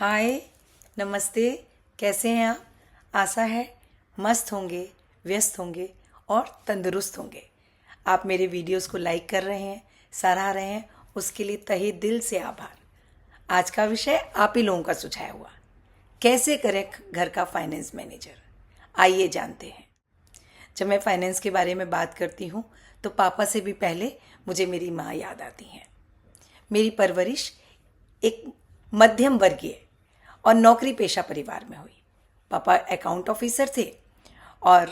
हाय, नमस्ते। कैसे हैं आप? आशा है मस्त होंगे, व्यस्त होंगे और तंदुरुस्त होंगे। आप मेरे वीडियोस को लाइक कर रहे हैं, सराह रहे हैं, उसके लिए तहे दिल से आभार। आज का विषय आप ही लोगों का सुझाया हुआ, कैसे करें घर का फाइनेंस मैनेजर। आइए जानते हैं। जब मैं फाइनेंस के बारे में बात करती हूँ तो पापा से भी पहले मुझे मेरी माँ याद आती हैं। मेरी परवरिश एक मध्यम वर्गीय और नौकरी पेशा परिवार में हुई। पापा अकाउंट ऑफिसर थे और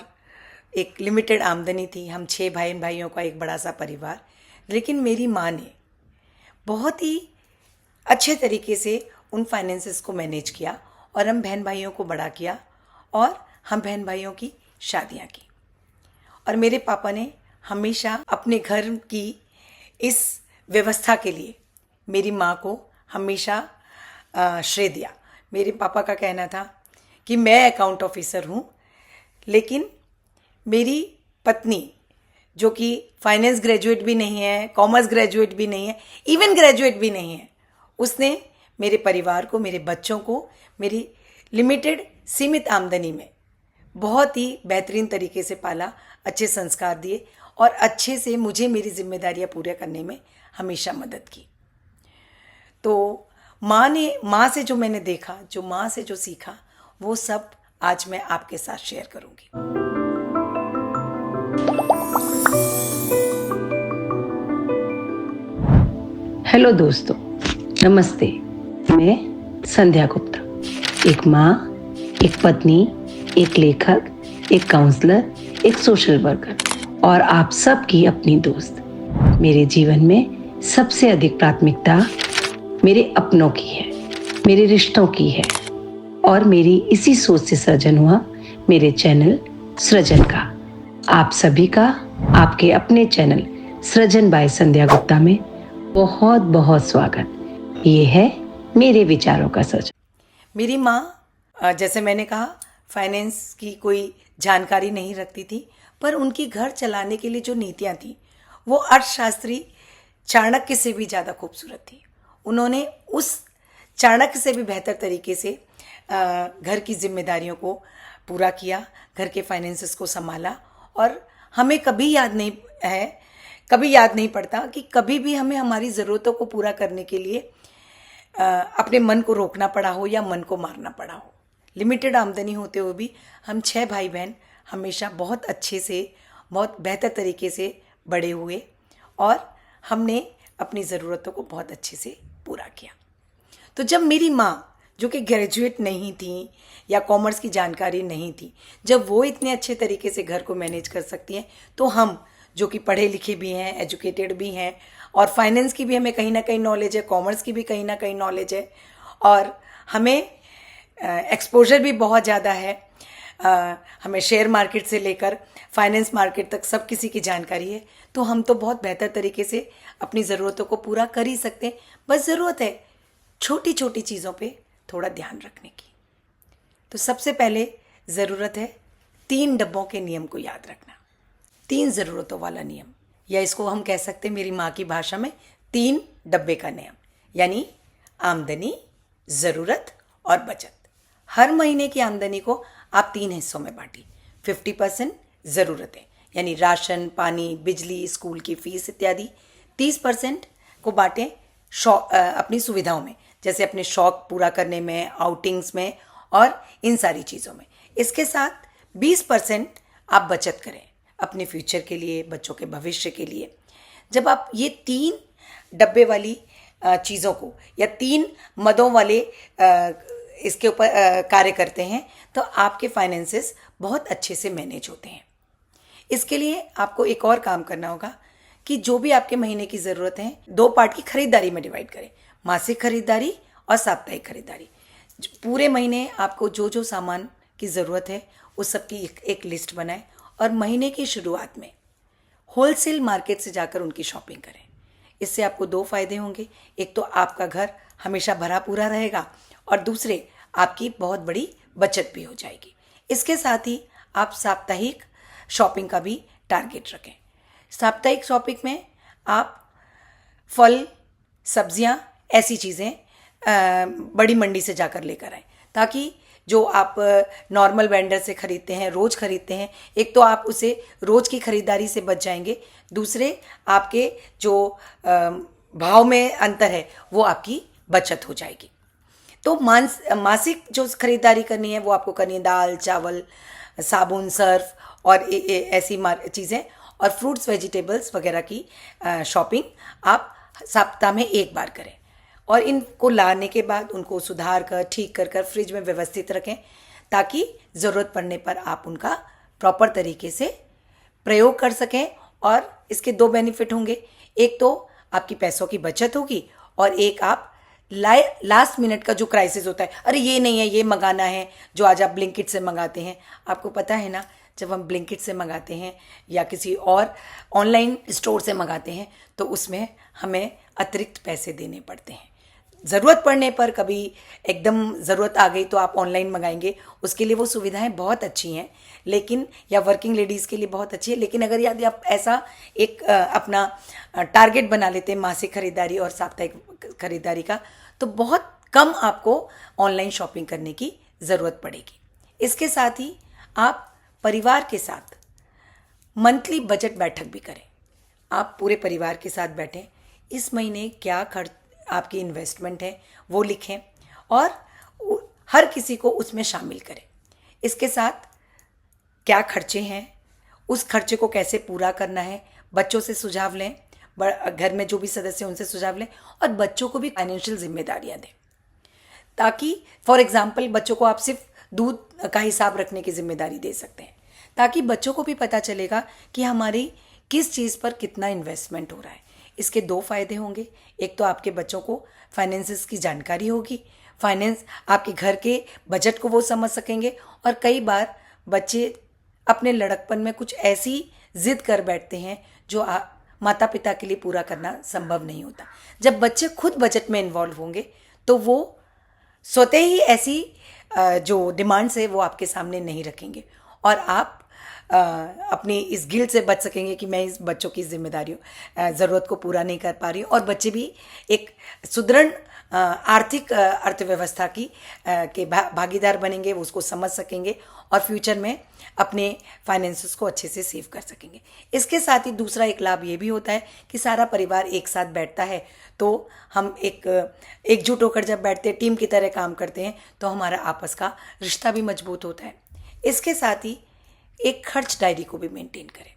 एक लिमिटेड आमदनी थी। हम 6 भाइयों का एक बड़ा सा परिवार। लेकिन मेरी माँ ने बहुत ही अच्छे तरीके से उन फाइनेंसेस को मैनेज किया और हम बहन भाइयों को बड़ा किया और हम बहन भाइयों की शादियाँ की। और मेरे पापा ने हमेशा अपने घर की इस व्यवस्था के लिए मेरी माँ को हमेशा श्रेय दिया। मेरे पापा का कहना था कि मैं अकाउंट ऑफिसर हूँ, लेकिन मेरी पत्नी जो कि फाइनेंस ग्रेजुएट भी नहीं है, कॉमर्स ग्रेजुएट भी नहीं है, इवन ग्रेजुएट भी नहीं है, उसने मेरे परिवार को, मेरे बच्चों को मेरी लिमिटेड सीमित आमदनी में बहुत ही बेहतरीन तरीके से पाला, अच्छे संस्कार दिए और अच्छे से मुझे मेरी जिम्मेदारियां पूरे करने में हमेशा मदद की। तो माँ से जो मैंने देखा, जो माँ से जो सीखा, वो सब आज मैं आपके साथ शेयर करूंगी। हेलो दोस्तों, नमस्ते। मैं संध्या गुप्ता, एक माँ, एक पत्नी, एक लेखक, एक काउंसलर, एक सोशल वर्कर और आप सबकी अपनी दोस्त। मेरे जीवन में सबसे अधिक प्राथमिकता मेरे अपनों की है, मेरे रिश्तों की है और मेरी इसी सोच से सृजन हुआ मेरे चैनल सृजन का। आप सभी का आपके अपने चैनल सृजन बाय संध्या गुप्ता में बहुत बहुत स्वागत। ये है मेरे विचारों का सृजन। मेरी माँ, जैसे मैंने कहा, फाइनेंस की कोई जानकारी नहीं रखती थी, पर उनकी घर चलाने के लिए जो नीतियाँ थी वो अर्थशास्त्री चाणक्य से भी ज़्यादा खूबसूरत थी। उन्होंने उस चाणक्य से भी बेहतर तरीके से घर की जिम्मेदारियों को पूरा किया, घर के फाइनेंसेस को संभाला। और हमें कभी याद नहीं पड़ता कि कभी भी हमें हमारी ज़रूरतों को पूरा करने के लिए अपने मन को रोकना पड़ा हो या मन को मारना पड़ा हो। लिमिटेड आमदनी होते हुए भी हम 6 भाई बहन हमेशा बहुत अच्छे से, बहुत बेहतर तरीके से बड़े हुए और हमने अपनी ज़रूरतों को बहुत अच्छे से पूरा किया। तो जब मेरी माँ, जो कि ग्रेजुएट नहीं थी या कॉमर्स की जानकारी नहीं थी, जब वो इतने अच्छे तरीके से घर को मैनेज कर सकती हैं, तो हम जो कि पढ़े लिखे भी हैं, एजुकेटेड भी हैं और फाइनेंस की भी हमें कहीं ना कहीं नॉलेज है, कॉमर्स की भी कहीं ना कहीं नॉलेज है और हमें एक्सपोजर भी बहुत ज़्यादा है। हमें शेयर मार्केट से लेकर फाइनेंस मार्केट तक सब किसी की जानकारी है। तो हम तो बहुत बेहतर तरीके से अपनी ज़रूरतों को पूरा कर ही सकते हैं। बस ज़रूरत है छोटी छोटी चीज़ों पे थोड़ा ध्यान रखने की। तो सबसे पहले ज़रूरत है 3 डब्बों के नियम को याद रखना। 3 ज़रूरतों वाला नियम, या इसको हम कह सकते हैं मेरी माँ की भाषा में 3 डब्बे का नियम, यानी आमदनी, ज़रूरत और बचत। हर महीने की आमदनी को आप 3 हिस्सों में बांटिए। 50% ज़रूरतें, यानी राशन, पानी, बिजली, स्कूल की फीस इत्यादि। 30% को बांटें अपनी सुविधाओं में, जैसे अपने शौक पूरा करने में, आउटिंग्स में और इन सारी चीज़ों में। इसके साथ 20% आप बचत करें अपने फ्यूचर के लिए, बच्चों के भविष्य के लिए। जब आप ये 3 डब्बे वाली चीज़ों को या 3 मदों वाले इसके ऊपर कार्य करते हैं तो आपके फाइनेंसेस बहुत अच्छे से मैनेज होते हैं। इसके लिए आपको एक और काम करना होगा कि जो भी आपके महीने की ज़रूरत है, 2 पार्ट की खरीदारी में डिवाइड करें, मासिक खरीदारी और साप्ताहिक खरीदारी। पूरे महीने आपको जो जो सामान की ज़रूरत है उस सब की एक लिस्ट बनाएं और महीने की शुरुआत में होलसेल मार्केट से जाकर उनकी शॉपिंग करें। इससे आपको 2 फायदे होंगे। एक तो आपका घर हमेशा भरा पूरा रहेगा और दूसरे आपकी बहुत बड़ी बचत भी हो जाएगी। इसके साथ ही आप साप्ताहिक शॉपिंग का भी टारगेट रखें। साप्ताहिक शॉपिंग में आप फल, सब्जियां, ऐसी चीज़ें बड़ी मंडी से जाकर लेकर आएं, ताकि जो आप नॉर्मल वेंडर से खरीदते हैं, रोज खरीदते हैं, एक तो आप उसे रोज की खरीदारी से बच जाएंगे, दूसरे आपके जो भाव में अंतर है वो आपकी बचत हो जाएगी। तो मासिक जो खरीदारी करनी है वो आपको करनी है दाल, चावल, साबुन, सर्फ और ऐसी चीज़ें, और फ्रूट्स, वेजिटेबल्स वगैरह की शॉपिंग आप सप्ताह में एक बार करें, और इनको लाने के बाद उनको सुधार कर, ठीक कर फ्रिज में व्यवस्थित रखें, ताकि ज़रूरत पड़ने पर आप उनका प्रॉपर तरीके से प्रयोग कर सकें। और इसके दो बेनिफिट होंगे, एक तो आपकी पैसों की बचत होगी, और एक आप लास्ट मिनट का जो क्राइसिस होता है, अरे ये नहीं है, ये मंगाना है, जो आज आप ब्लिंकिट से मंगाते हैं, आपको पता है ना, जब हम ब्लिंकिट से मंगाते हैं या किसी और ऑनलाइन स्टोर से मंगाते हैं तो उसमें हमें अतिरिक्त पैसे देने पड़ते हैं। ज़रूरत पड़ने पर कभी एकदम ज़रूरत आ गई तो आप ऑनलाइन मंगाएंगे, उसके लिए वो सुविधाएं बहुत अच्छी हैं, लेकिन या वर्किंग लेडीज़ के लिए बहुत अच्छी है। लेकिन अगर यदि आप ऐसा एक अपना टारगेट बना लेते हैं मासिक खरीदारी और साप्ताहिक खरीदारी का, तो बहुत कम आपको ऑनलाइन शॉपिंग करने की ज़रूरत पड़ेगी। इसके साथ ही आप परिवार के साथ मंथली बजट बैठक भी करें। आप पूरे परिवार के साथ बैठें, इस महीने क्या खर्च आपकी इन्वेस्टमेंट है वो लिखें और हर किसी को उसमें शामिल करें। इसके साथ क्या खर्चे हैं, उस खर्चे को कैसे पूरा करना है, बच्चों से सुझाव लें, घर में जो भी सदस्य उनसे सुझाव लें, और बच्चों को भी फाइनेंशियल जिम्मेदारियां दें, ताकि फॉर एग्जाम्पल बच्चों को आप सिर्फ दूध का हिसाब रखने की जिम्मेदारी दे सकते हैं, ताकि बच्चों को भी पता चलेगा कि हमारी किस चीज़ पर कितना इन्वेस्टमेंट हो रहा है। इसके दो फायदे होंगे, एक तो आपके बच्चों को फाइनेंसेस की जानकारी होगी, फाइनेंस आपके घर के बजट को वो समझ सकेंगे, और कई बार बच्चे अपने लड़कपन में कुछ ऐसी जिद कर बैठते हैं जो माता पिता के लिए पूरा करना संभव नहीं होता। जब बच्चे खुद बजट में इन्वॉल्व होंगे तो वो स्वतः ही ऐसी जो डिमांड्स है वो आपके सामने नहीं रखेंगे, और आप अपनी इस गिल्ट से बच सकेंगे कि मैं इस बच्चों की जिम्मेदारियों ज़रूरत को पूरा नहीं कर पा रही हूँ, और बच्चे भी एक सुदृढ़ आर्थिक अर्थव्यवस्था की के भागीदार बनेंगे, वो उसको समझ सकेंगे और फ्यूचर में अपने फाइनेंसेस को अच्छे से सेव कर सकेंगे। इसके साथ ही दूसरा एक लाभ ये भी होता है कि सारा परिवार एक साथ बैठता है, तो हम एकजुट होकर जब बैठते हैं, टीम की तरह काम करते हैं, तो हमारा आपस का रिश्ता भी मजबूत होता है। इसके साथ ही एक खर्च डायरी को भी मेंटेन करें।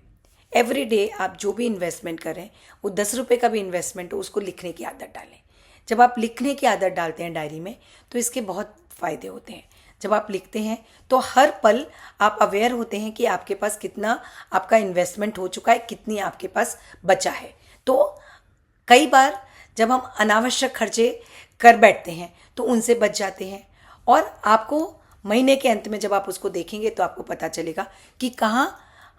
एवरी डे आप जो भी इन्वेस्टमेंट करें, वो 10 रुपये का भी इन्वेस्टमेंट हो, उसको लिखने की आदत डालें। जब आप लिखने की आदत डालते हैं डायरी में, तो इसके बहुत फ़ायदे होते हैं। जब आप लिखते हैं तो हर पल आप अवेयर होते हैं कि आपके पास कितना आपका इन्वेस्टमेंट हो चुका है, कितनी आपके पास बचा है। तो कई बार जब हम अनावश्यक खर्चे कर बैठते हैं तो उनसे बच जाते हैं, और आपको महीने के अंत में जब आप उसको देखेंगे तो आपको पता चलेगा कि कहाँ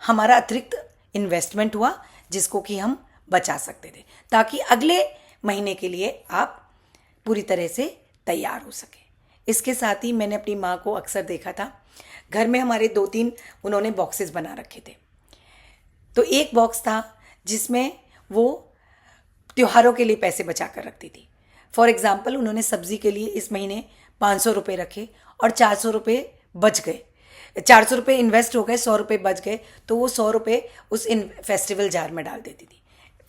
हमारा अतिरिक्त इन्वेस्टमेंट हुआ जिसको कि हम बचा सकते थे, ताकि अगले महीने के लिए आप पूरी तरह से तैयार हो सके। इसके साथ ही मैंने अपनी माँ को अक्सर देखा था, घर में हमारे 2-3 उन्होंने बॉक्सेस बना रखे थे। तो एक बॉक्स था जिसमें वो त्योहारों के लिए पैसे बचा कर रखती थी। फॉर एग्जाम्पल उन्होंने सब्जी के लिए इस महीने 500 रुपये रखे और 400 रुपये बच गए, 400 रुपये इन्वेस्ट हो गए, 100 रुपये बच गए, तो वो 100 रुपये उस फेस्टिवल जार में डाल देती थी।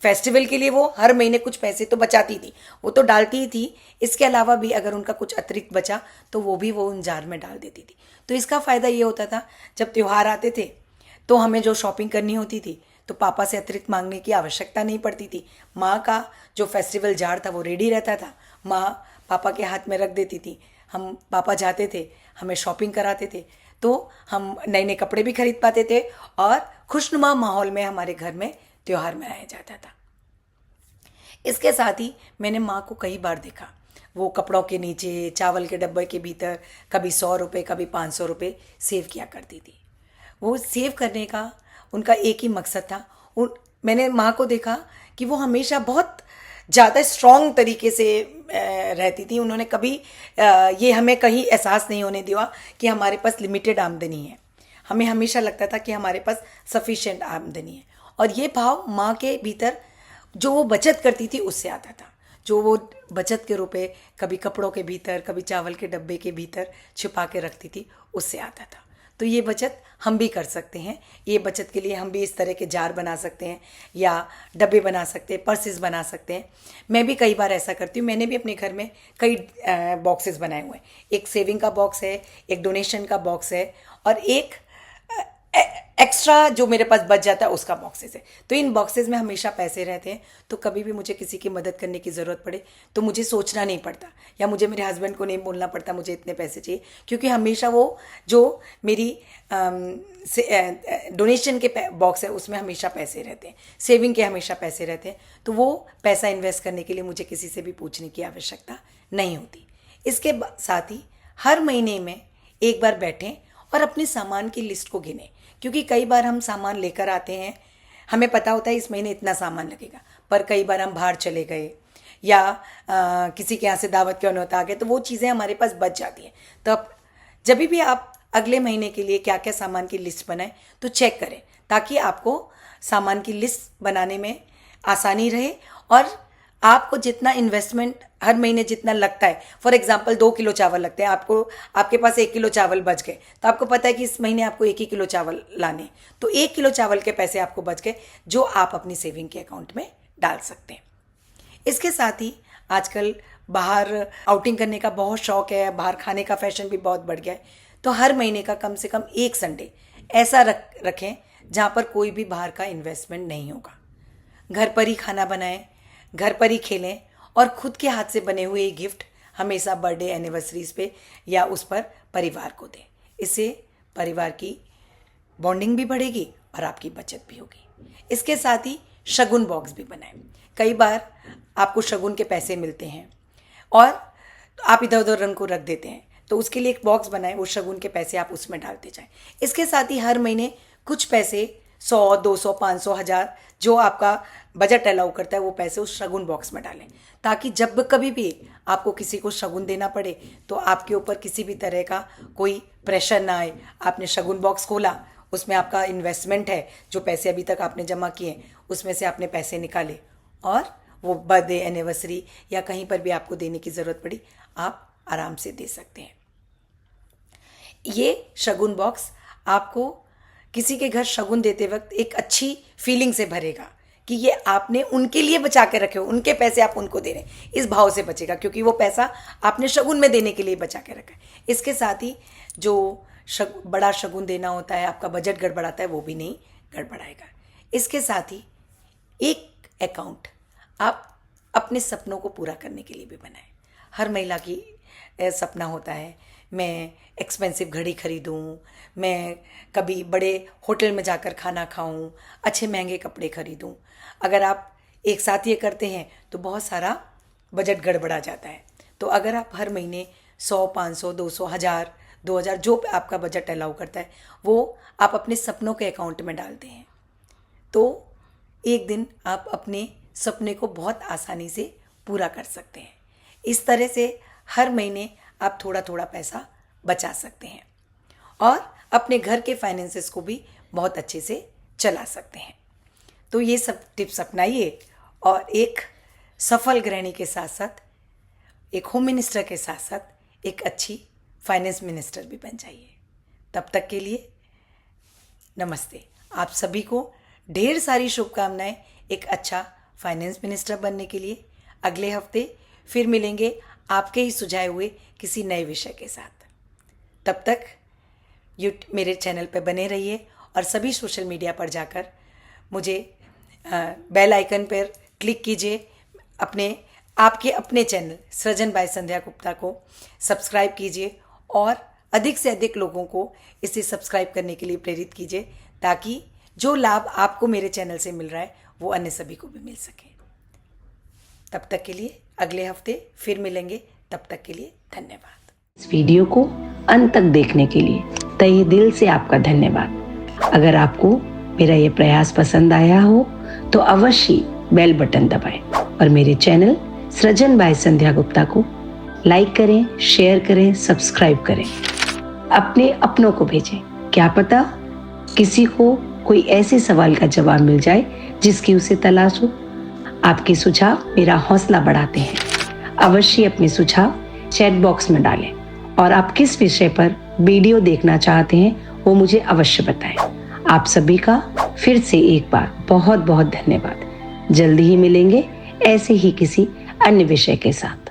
फेस्टिवल के लिए वो हर महीने कुछ पैसे तो बचाती थी, वो तो डालती ही थी, इसके अलावा भी अगर उनका कुछ अतिरिक्त बचा तो वो भी वो उन जार में डाल देती थी। तो इसका फ़ायदा ये होता था, जब त्यौहार आते थे तो हमें जो शॉपिंग करनी होती थी तो पापा से अतिरिक्त मांगने की आवश्यकता नहीं पड़ती थी। माँ का जो फेस्टिवल जार था वो रेडी रहता था, माँ पापा के हाथ में रख देती थी। हम पापा जाते थे, हमें शॉपिंग कराते थे, तो हम नए नए कपड़े भी खरीद पाते थे और खुशनुमा माहौल में हमारे घर में त्यौहार मनाया जाता था। इसके साथ ही मैंने माँ को कई बार देखा, वो कपड़ों के नीचे, चावल के डब्बे के भीतर कभी 100 रुपये, कभी 500 रुपये सेव किया करती थी। वो सेव करने का उनका एक ही मकसद था। मैंने माँ को देखा कि वो हमेशा बहुत ज़्यादा स्ट्रॉन्ग तरीके से रहती थी। उन्होंने कभी ये हमें कहीं एहसास नहीं होने दिया कि हमारे पास लिमिटेड आमदनी है। हमें हमेशा लगता था कि हमारे पास सफिशिएंट आमदनी है, और ये भाव माँ के भीतर जो वो बचत करती थी उससे आता था। जो वो बचत के रुपए कभी कपड़ों के भीतर, कभी चावल के डब्बे के भीतर छिपा के रखती थी, उससे आता था। तो ये बचत हम भी कर सकते हैं। ये बचत के लिए हम भी इस तरह के जार बना सकते हैं या डब्बे बना सकते हैं, पर्सेस बना सकते हैं। मैं भी कई बार ऐसा करती हूँ। मैंने भी अपने घर में कई बॉक्सेस बनाए हुए हैं। एक सेविंग का बॉक्स है, एक डोनेशन का बॉक्स है और एक एक्स्ट्रा जो मेरे पास बच जाता है उसका बॉक्सेस है। तो इन बॉक्सेस में हमेशा पैसे रहते हैं। तो कभी भी मुझे किसी की मदद करने की ज़रूरत पड़े तो मुझे सोचना नहीं पड़ता, या मुझे मेरे हस्बैंड को नहीं बोलना पड़ता मुझे इतने पैसे चाहिए, क्योंकि हमेशा वो जो मेरी डोनेशन के बॉक्स है उसमें हमेशा पैसे रहते हैं, सेविंग के हमेशा पैसे रहते हैं। तो वो पैसा इन्वेस्ट करने के लिए मुझे किसी से भी पूछने की आवश्यकता नहीं होती। इसके साथ ही हर महीने में एक बार बैठें और अपने सामान की लिस्ट को गिनें, क्योंकि कई बार हम सामान लेकर आते हैं, हमें पता होता है इस महीने इतना सामान लगेगा, पर कई बार हम बाहर चले गए या किसी के यहाँ से दावत के होता आ गए तो वो चीज़ें हमारे पास बच जाती हैं। तो अब जब भी आप अगले महीने के लिए क्या क्या सामान की लिस्ट बनाएं तो चेक करें, ताकि आपको सामान की लिस्ट बनाने में आसानी रहे और आपको जितना इन्वेस्टमेंट हर महीने जितना लगता है, फॉर एग्जांपल 2 किलो चावल लगते हैं, आपके पास 1 किलो चावल बच गए, तो आपको पता है कि इस महीने आपको 1 ही किलो चावल लाने, तो 1 किलो चावल के पैसे आपको बच गए जो आप अपनी सेविंग के अकाउंट में डाल सकते हैं। इसके साथ ही आजकल बाहर आउटिंग करने का बहुत शौक है, बाहर खाने का फैशन भी बहुत बढ़ गया है। तो हर महीने का कम से कम एक संडे ऐसा रखें जहाँ पर कोई भी बाहर का इन्वेस्टमेंट नहीं होगा। घर पर ही खाना बनाएं, घर पर ही खेलें और खुद के हाथ से बने हुए गिफ्ट हमेशा बर्थडे एनिवर्सरीज पे या उस पर परिवार को दें। इससे परिवार की बॉन्डिंग भी बढ़ेगी और आपकी बचत भी होगी। इसके साथ ही शगुन बॉक्स भी बनाएं। कई बार आपको शगुन के पैसे मिलते हैं और आप इधर उधर रंग को रख देते हैं, तो उसके लिए एक बॉक्स बनाएं, वो शगुन के पैसे आप उसमें डालते जाएं। इसके साथ ही हर महीने कुछ पैसे 100, 200, 500, 1000 जो आपका बजट अलाउ करता है वो पैसे उस शगुन बॉक्स में डालें, ताकि जब कभी भी आपको किसी को शगुन देना पड़े तो आपके ऊपर किसी भी तरह का कोई प्रेशर ना आए। आपने शगुन बॉक्स खोला, उसमें आपका इन्वेस्टमेंट है, जो पैसे अभी तक आपने जमा किए उसमें से आपने पैसे निकाले और वो बर्थडे एनिवर्सरी या कहीं पर भी आपको देने की ज़रूरत पड़ी आप आराम से दे सकते हैं। ये शगुन बॉक्स आपको किसी के घर शगुन देते वक्त एक अच्छी फीलिंग से भरेगा कि ये आपने उनके लिए बचा के रखे हो, उनके पैसे आप उनको दे रहे हैं, इस भाव से बचेगा, क्योंकि वो पैसा आपने शगुन में देने के लिए बचा के रखा है। इसके साथ ही जो बड़ा शगुन देना होता है, आपका बजट गड़बड़ाता है, वो भी नहीं गड़बड़ाएगा। इसके साथ ही एक अकाउंट आप अपने सपनों को पूरा करने के लिए भी बनाएं। हर महिला की सपना होता है मैं एक्सपेंसिव घड़ी खरीदूं, मैं कभी बड़े होटल में जाकर खाना खाऊं, अच्छे महंगे कपड़े खरीदूं। अगर आप एक साथ ये करते हैं तो बहुत सारा बजट गड़बड़ा जाता है। तो अगर आप हर महीने 100, 500, 200, 1000, 2000 जो आपका बजट अलाउ करता है वो आप अपने सपनों के अकाउंट में डालते हैं, तो एक दिन आप अपने सपने को बहुत आसानी से पूरा कर सकते हैं। इस तरह से हर महीने आप थोड़ा थोड़ा पैसा बचा सकते हैं और अपने घर के फाइनेंसेस को भी बहुत अच्छे से चला सकते हैं। तो ये सब टिप्स अपनाइए और एक सफल गृहिणी के साथ साथ, एक होम मिनिस्टर के साथ साथ एक अच्छी फाइनेंस मिनिस्टर भी बन जाइए। तब तक के लिए नमस्ते। आप सभी को ढेर सारी शुभकामनाएं एक अच्छा फाइनेंस मिनिस्टर बनने के लिए। अगले हफ्ते फिर मिलेंगे आपके ही सुझाए हुए किसी नए विषय के साथ। तब तक मेरे चैनल पर बने रहिए और सभी सोशल मीडिया पर जाकर मुझे बेल आइकन पर क्लिक कीजिए। आपके अपने चैनल सृजन बाय संध्या गुप्ता को सब्सक्राइब कीजिए और अधिक से अधिक लोगों को इसे सब्सक्राइब करने के लिए प्रेरित कीजिए, ताकि जो लाभ आपको मेरे चैनल से मिल रहा है वो अन्य सभी को भी मिल सके। तब तक के लिए अगले हफ्ते फिर मिलेंगे। तब तक के लिए धन्यवाद। इस वीडियो को अंत तक देखने के लिए तहे दिल से आपका धन्यवाद। अगर आपको मेरा ये प्रयास पसंद आया हो तो अवश्य बेल बटन दबाएं और मेरे चैनल सृजन बाय संध्या गुप्ता को लाइक करें, शेयर करें, सब्सक्राइब करें। अपने अपनों को भेजें, क्या पता किसी को कोई ऐसे सवाल का जवाब मिल जाए जिसकी उसे तलाश हो। आपके सुझाव मेरा हौसला बढ़ाते हैं। अवश्य अपने सुझाव चैट बॉक्स में डालें और आप किस विषय पर वीडियो देखना चाहते हैं वो मुझे अवश्य बताएं। आप सभी का फिर से एक बार बहुत बहुत धन्यवाद। जल्दी ही मिलेंगे ऐसे ही किसी अन्य विषय के साथ।